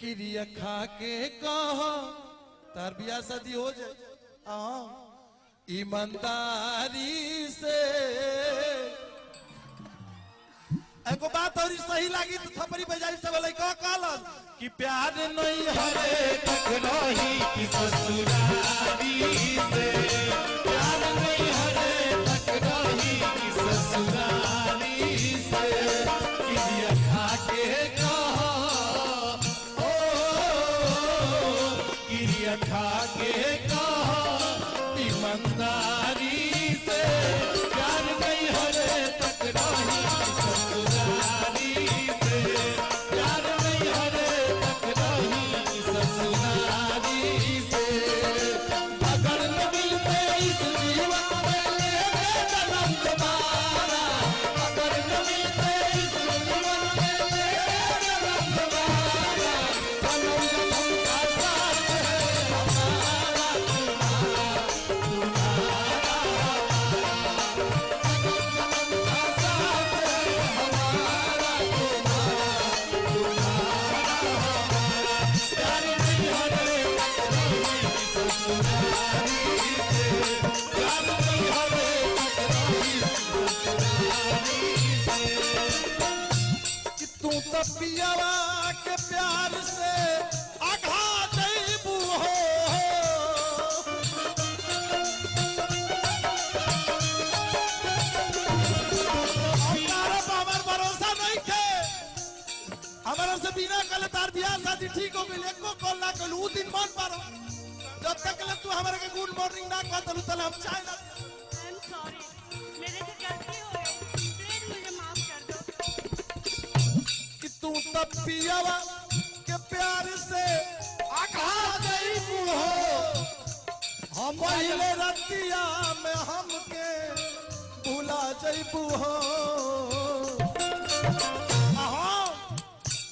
क्रिया खा के कहो तार बियाह शादी हो जाए ईमानदारी से। एगो बात और सही लगी तो थपड़ी बजाई से बोले का कहलन कि प्यार नहीं हरे तक रही कि ससुरारी से, प्यार नहीं हरे तक रही कि ससुरारी से। क्रिया खा के कहो ओ क्रिया खा के कहो ईमानदारी से, प्यार नहीं हरे तक रही ससुरारी से, प्यार नहीं हरे तक रही ससुरारी से। अगर न मिलते इस जीवन में लेके जन्म दोबारा, अगर न मिलते इस जीवन में लेके जन्म दोबारा, जन्म जन्म का साथ है हमारा पियावा के प्यार से आघा जईबू हो। हमार भरोसा नहीं थे, हमारा से बिना कल तार बियाह शादी ठीक हो गई, एको कॉल ना कल उ दिन मन पारो जब तक तू हमारे के गुड मॉर्निंग ना कहत तल हम चाय ना। आई एम सॉरी, मेरे से गलती हो गई, प्लीज मुझे माफ कर दो। तू तब पियावा के प्यार से आघा जईबू हो। हम पहले रतिया में हमके भुला जईबू हो।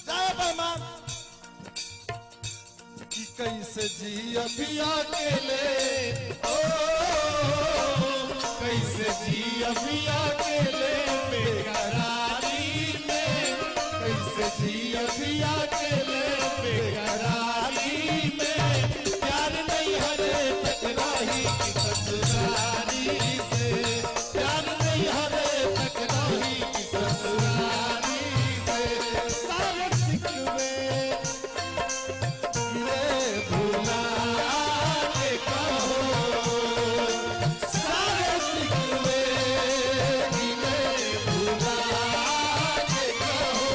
जाए बेमान कि कैसे जिया पिया के ले ओ कैसे जिया पिया के ले बेकरारी में, कैसे जिया पिया के ले बेकरारी में। प्यार नहीं हरे तक रही कि ससुरारी से, प्यार नहीं हरे तक रही कि ससुरारी से। सारे सिकवे गिरे भुला के कहो, सारे सिकवे गिरे भुला के कहो।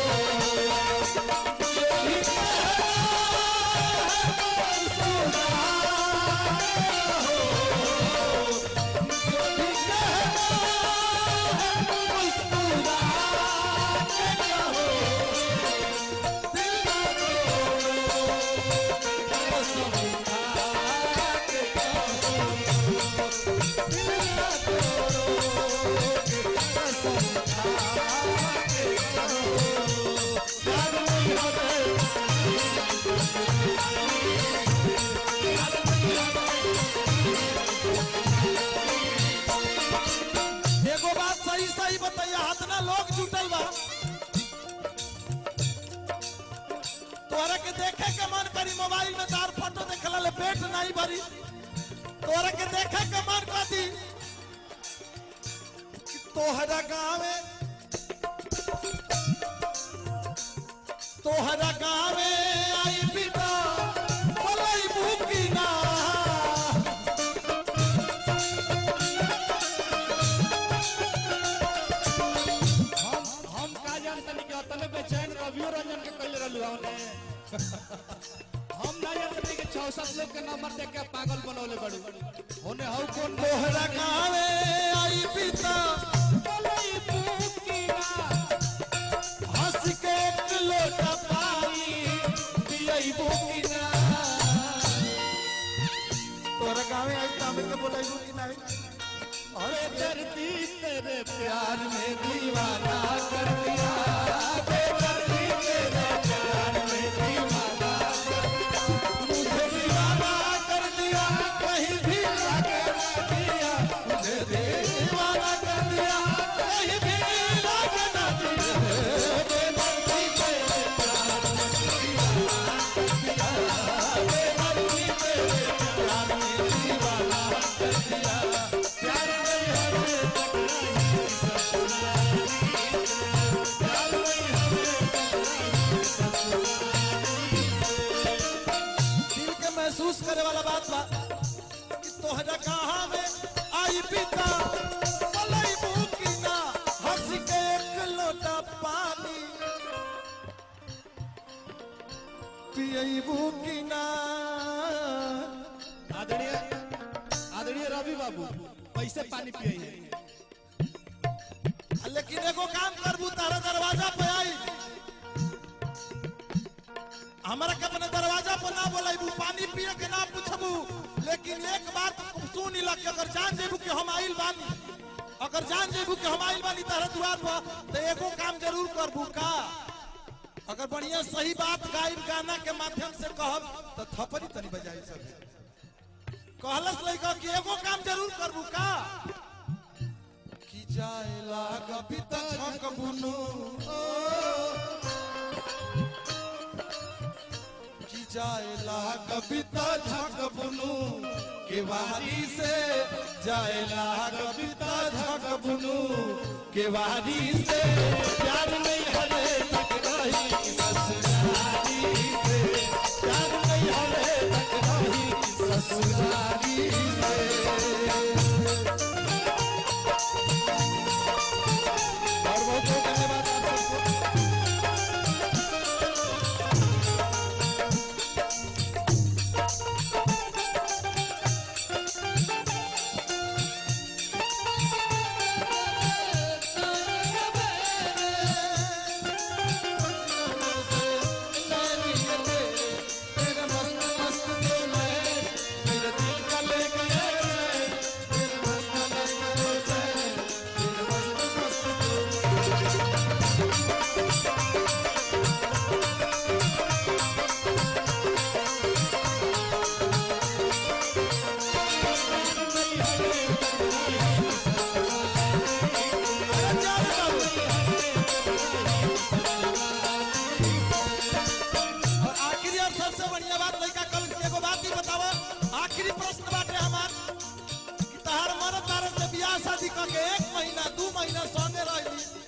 एगो बात सही सही बताइए, हाथ ना लोग जुटल बा, तोरा के देखे के मन करी मोबाइल में तार फोटो देखला ले पेट नहीं भरी, तोरा के देखे के मन करी तोहरा गावे आई बेटा बोलाई भूखी ना। हम का जानतनी के तने बेचैन रवियो रंजन के कइले रहलु हमने। हम ना जानतनी के 6-7 लोग के नंबर देख के पागल बनौले बड़ू होने हौ कोन तोहरा गावे आई पिता बोलाई भूखी ना, हंस के एक लोटा पानी पियई भूखी ना। तोहरा गावे आई तामे के बोलाई भूखी ना। अरे दर्दी तेरे प्यार में दीवाना कर दिया, बेदर्दी तेरे प्यार में दीवाना कर दिया, मुझे दीवाना कर दिया, कहीं भी लाके ना दिया, मुझे दीवाना कर दिया, कहीं भी लाके ना दिया। बेदर्दी तेरे प्यार में दीवाना पियबू की ना आदरणीय आदरणीय रवि बाबू पैसे पानी पिए हैं लेकिन एगो काम करबू तारा दरवाजा पे आई हमारा के अपने दरवाजा पर ना बोलाबू पानी पिए के ना पूछबू लेकिन एक बात सुन ल कि अगर जान जेबू कि हम आइल बानी अगर जान जेबू कि हम आइल बानी तारा द्वार पर तो एगो काम जरूर करबू का अगर बढ़िया सही बात गाइब गाना के माध्यम से कहब तो थपड़ी तनी बजाई सब कहलस लइका कि एगो काम जरूर करबू का कि जाए लाग बित झक बुनु कि जाए लाग बित झक बुनु केवारी से जाए लाग बित झक बुनु केवारी से प्यार नहीं हरे तक रही ससुरारी से प्यार नहीं हरे तक रही ससुरारी से और बहुत बहुत धन्यवाद आप सबको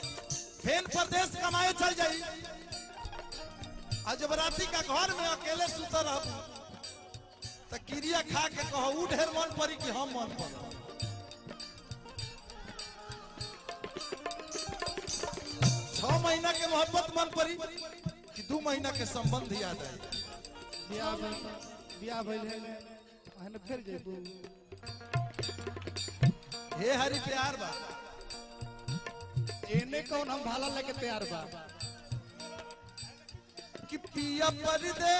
परदेश कमाए चल जाई आज बराती का घर में अकेले सुत रहबू त क्रिया खा के कहो उ ढेर मन पड़ी कि हम मन पर 6 महीना के मोहब्बत मन पड़ी कि 2 महीना के संबंध याद आई बियाह भइल है हने फिर जेबू हे हरि प्यार बा एने कौन हम भाला लेके तैयार बा कि पिया परदे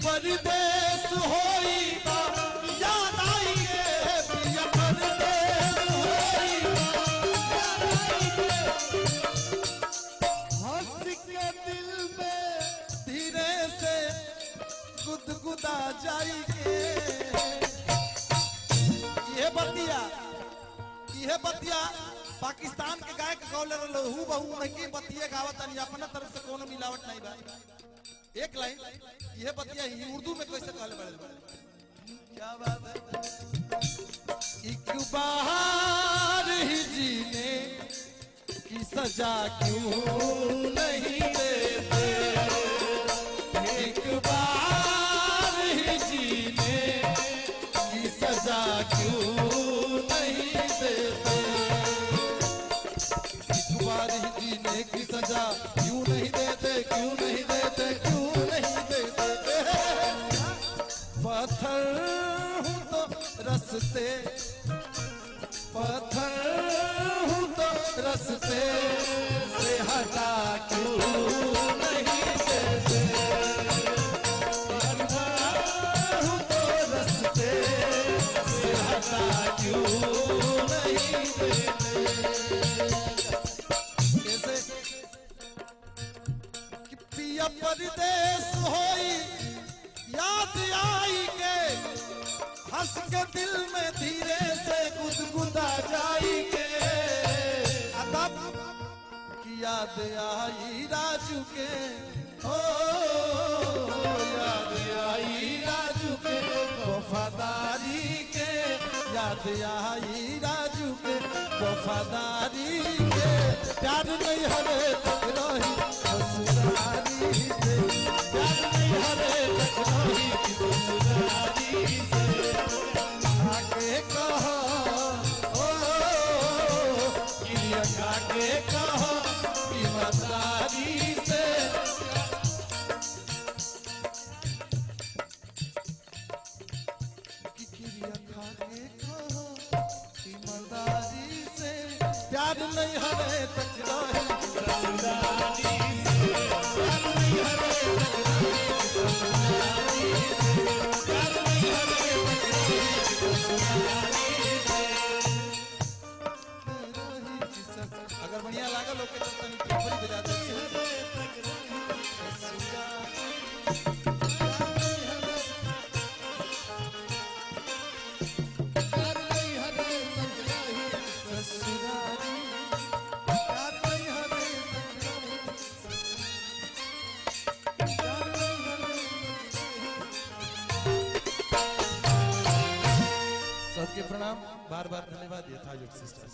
परदेश होई याद आई पिया परदेश होई हंस के दिल में धीरे से गुदगुदा जाएंगे ये बतिया पाकिस्तान के गायक गौले हु बहु नहीं बतिया गावत नहीं अपना तरफ से कोनो मिलावट नहीं बा एक लाइन यह बतिया ही उर्दू में कैसे कहले बड़े क्या बात है एक बार ही जीने की सजा क्यों नहीं देते एक बार ही जीने की सजा क्यों नहीं देते एक बार ही जीने की सजा क्यों नहीं देते क्यों नहीं देते क्यों नहीं देते पत्थर हूँ तो रस्ते पत्थर हूँ तो रस्ते से हटा क्यों नहीं देते पत्थर हूँ तो रस्ते से हटा क्यों नहीं देते कैसे कि पिया परदेश होई याद आई के हंस के दिल में धीरे से गुदगुदा जाएंगे तब कि याद आई राजू के हो याद आई राजू के वफादारी के याद आई राजू के वफादारी के प्यार नहीं हरे तक रही ससुरारी से प्यार नहीं हरे तक रही ससुरारी से आगे कहो ओ किलिया आगे कहो ईमानदारी से प्यार नहीं हरे तक रही ससुरारी से प्यार नहीं हरे तक रही ससुरारी से प्यार नहीं हरे तक रही ससुरारी से अगर बढ़िया लागल ओके तो तनी थोड़ी बजा दे सबके प्रणाम बार बार धन्यवाद यथायोग सिस्टर